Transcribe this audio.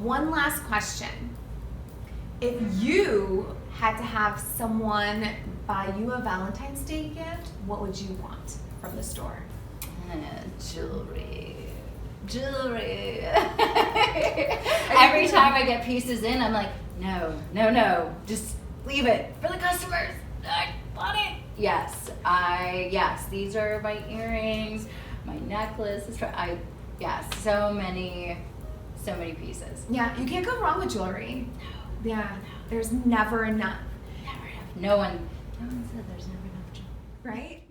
one last question. If you had to have someone buy you a Valentine's Day gift, what would you want from the store? Jewelry. Every time I get pieces in, I'm like, no, just leave it for the customers. I want it. Yes, these are my earrings, my necklace. So many pieces. Yeah, you can't go wrong with jewelry. No. Yeah, there's never enough. Never enough. No one said there's never enough jewelry. Right?